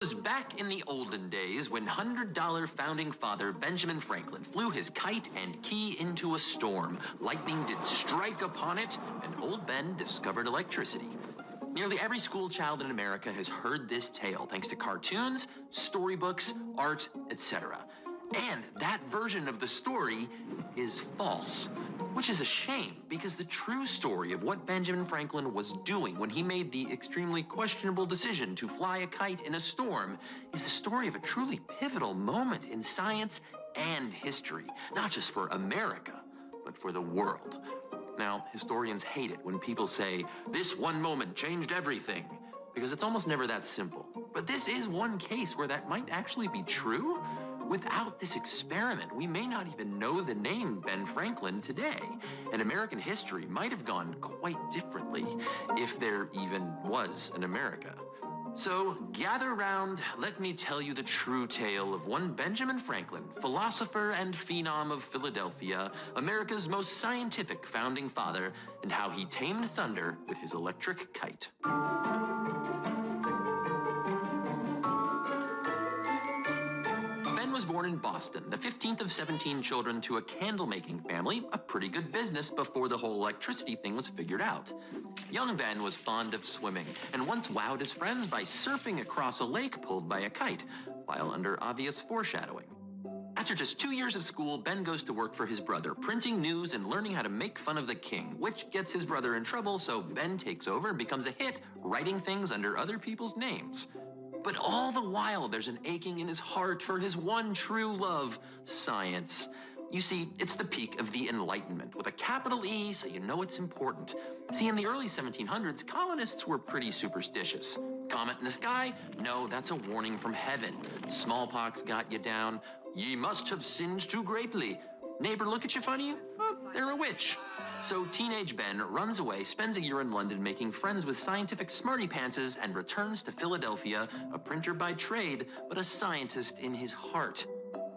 It was back in the olden days when $100 founding father Benjamin Franklin flew his kite and key into a storm. Lightning did strike upon it, and old Ben discovered electricity. Nearly every school child in America has heard this tale thanks to cartoons, storybooks, art, etc. And that version of the story is false, which is a shame because the true story of what Benjamin Franklin was doing when he made the extremely questionable decision to fly a kite in a storm is the story of a truly pivotal moment in science and history, not just for America, but for the world. Now, historians hate it when people say, this one moment changed everything, because it's almost never that simple. But this is one case where that might actually be true. Without this experiment, we may not even know the name Ben Franklin today, and American history might have gone quite differently if there even was an America. So gather round, let me tell you the true tale of one Benjamin Franklin, philosopher and phenom of Philadelphia, America's most scientific founding father, and how he tamed thunder with his electric kite. Ben was born in Boston, the 15th of 17 children to a candle-making family, a pretty good business before the whole electricity thing was figured out. Young Ben was fond of swimming, and once wowed his friends by surfing across a lake pulled by a kite, while under obvious foreshadowing. After just 2 years of school, Ben goes to work for his brother, printing news and learning how to make fun of the king, which gets his brother in trouble, so Ben takes over and becomes a hit, writing things under other people's names. But all the while, there's an aching in his heart for his one true love, science. You see, it's the peak of the Enlightenment, with a capital E, so you know it's important. See, in the early 1700s, colonists were pretty superstitious. Comet in the sky? No, that's a warning from heaven. Smallpox got you down. Ye must have sinned too greatly. Neighbor look at you funny? Oh, they're a witch. So teenage Ben runs away, spends a year in London making friends with scientific smarty-pantses, and returns to Philadelphia, a printer by trade, but a scientist in his heart.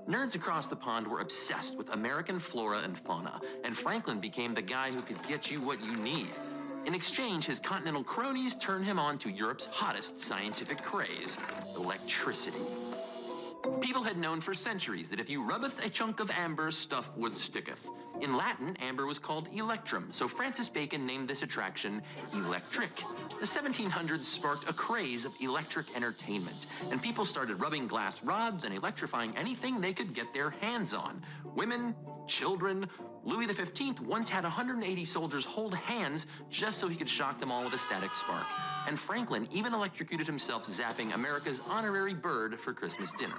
Nerds across the pond were obsessed with American flora and fauna, and Franklin became the guy who could get you what you need. In exchange, his continental cronies turned him on to Europe's hottest scientific craze, electricity. People had known for centuries that if you rubbeth a chunk of amber, stuff wood sticketh. In Latin, amber was called electrum, so Francis Bacon named this attraction electric. The 1700s sparked a craze of electric entertainment, and people started rubbing glass rods and electrifying anything they could get their hands on. Women, children. Louis XV once had 180 soldiers hold hands just so he could shock them all with a static spark. And Franklin even electrocuted himself zapping America's honorary bird for Christmas dinner.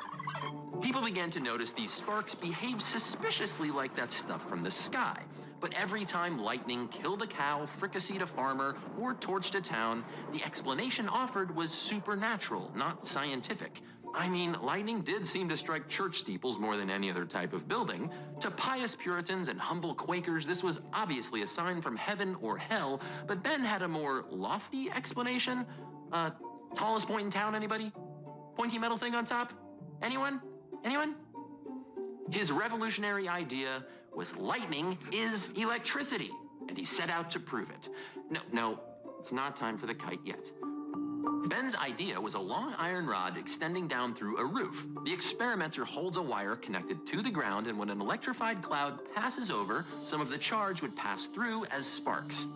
People began to notice these sparks behaved suspiciously like that stuff from the sky. But every time lightning killed a cow, fricasseed a farmer, or torched a town, the explanation offered was supernatural, not scientific. I mean, lightning did seem to strike church steeples more than any other type of building. To pious Puritans and humble Quakers, this was obviously a sign from heaven or hell, but Ben had a more lofty explanation. Tallest point in town, anybody? Pointy metal thing on top? Anyone? Anyone? His revolutionary idea was lightning is electricity, and he set out to prove it. No, it's not time for the kite yet. Ben's idea was a long iron rod extending down through a roof. The experimenter holds a wire connected to the ground, and when an electrified cloud passes over, some of the charge would pass through as sparks.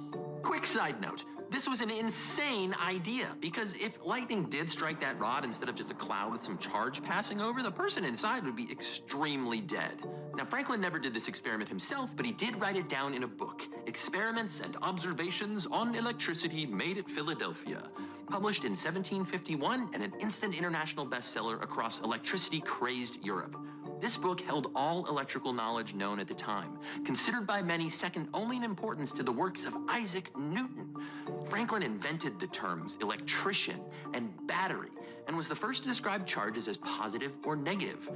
Quick side note, this was an insane idea, because if lightning did strike that rod instead of just a cloud with some charge passing over, the person inside would be extremely dead. Now, Franklin never did this experiment himself, but he did write it down in a book, Experiments and Observations on Electricity Made at Philadelphia, published in 1751 and an instant international bestseller across electricity-crazed Europe. This book held all electrical knowledge known at the time, considered by many second only in importance to the works of Isaac Newton. Franklin invented the terms electrician and battery, and was the first to describe charges as positive or negative.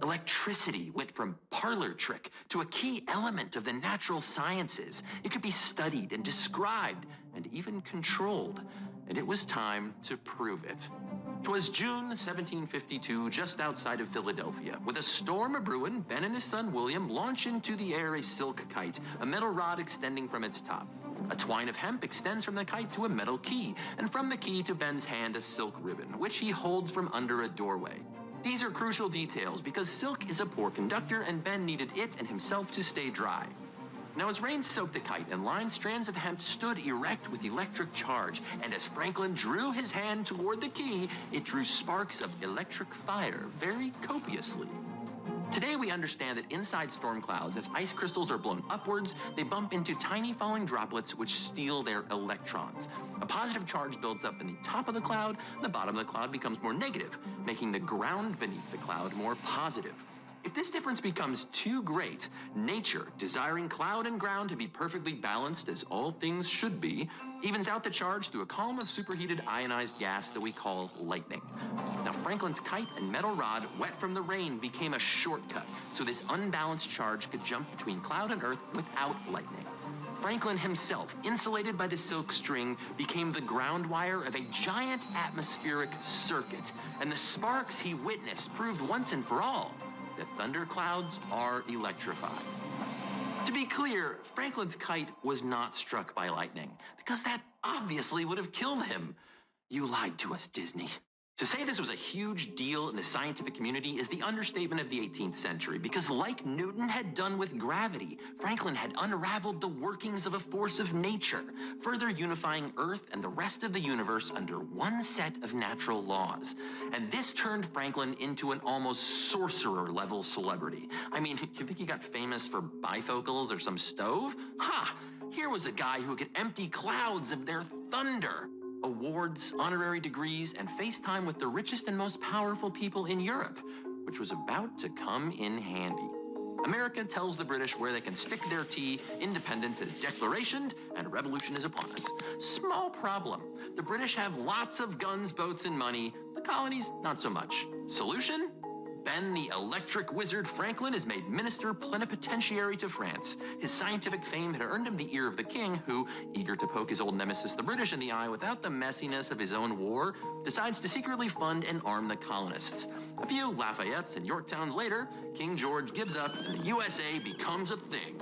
Electricity went from parlor trick to a key element of the natural sciences. It could be studied and described and even controlled, and it was time to prove it. 'Twas June 1752, just outside of Philadelphia. With a storm a-brewin', Ben and his son William launch into the air a silk kite, a metal rod extending from its top. A twine of hemp extends from the kite to a metal key, and from the key to Ben's hand a silk ribbon, which he holds from under a doorway. These are crucial details because silk is a poor conductor and Ben needed it and himself to stay dry. Now, as rain soaked the kite and lined strands of hemp stood erect with electric charge, and as Franklin drew his hand toward the key, it drew sparks of electric fire very copiously. Today, we understand that inside storm clouds, as ice crystals are blown upwards, they bump into tiny falling droplets which steal their electrons. A positive charge builds up in the top of the cloud, and the bottom of the cloud becomes more negative, making the ground beneath the cloud more positive. If this difference becomes too great, nature, desiring cloud and ground to be perfectly balanced as all things should be, evens out the charge through a column of superheated ionized gas that we call lightning. Now, Franklin's kite and metal rod, wet from the rain, became a shortcut, so this unbalanced charge could jump between cloud and earth without lightning. Franklin himself, insulated by the silk string, became the ground wire of a giant atmospheric circuit, and the sparks he witnessed proved once and for all that thunderclouds are electrified. To be clear, Franklin's kite was not struck by lightning, because that obviously would have killed him. You lied to us, Disney. To say this was a huge deal in the scientific community is the understatement of the 18th century, because like Newton had done with gravity, Franklin had unraveled the workings of a force of nature, further unifying Earth and the rest of the universe under one set of natural laws. And this turned Franklin into an almost sorcerer-level celebrity. I mean, you think he got famous for bifocals or some stove? Ha! Here was a guy who could empty clouds of their thunder. Awards, honorary degrees, and FaceTime with the richest and most powerful people in Europe, which was about to come in handy. America tells the British where they can stick their tea, independence is declarationed, and revolution is upon us. Small problem. The British have lots of guns, boats, and money. The colonies, not so much. Solution? Ben, the electric wizard Franklin, is made minister plenipotentiary to France. His scientific fame had earned him the ear of the king, who, eager to poke his old nemesis the British in the eye without the messiness of his own war, decides to secretly fund and arm the colonists. A few Lafayettes and Yorktowns later, King George gives up and the USA becomes a thing.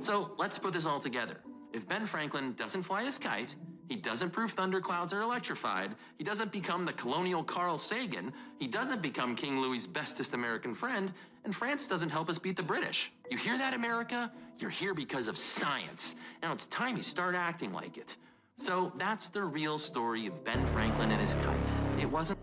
So let's put this all together. If Ben Franklin doesn't fly his kite, he doesn't prove thunderclouds are electrified, he doesn't become the colonial Carl Sagan, he doesn't become King Louis's bestest American friend, and France doesn't help us beat the British. You hear that, America? You're here because of science. Now it's time you start acting like it. So that's the real story of Ben Franklin and his kite. It wasn't...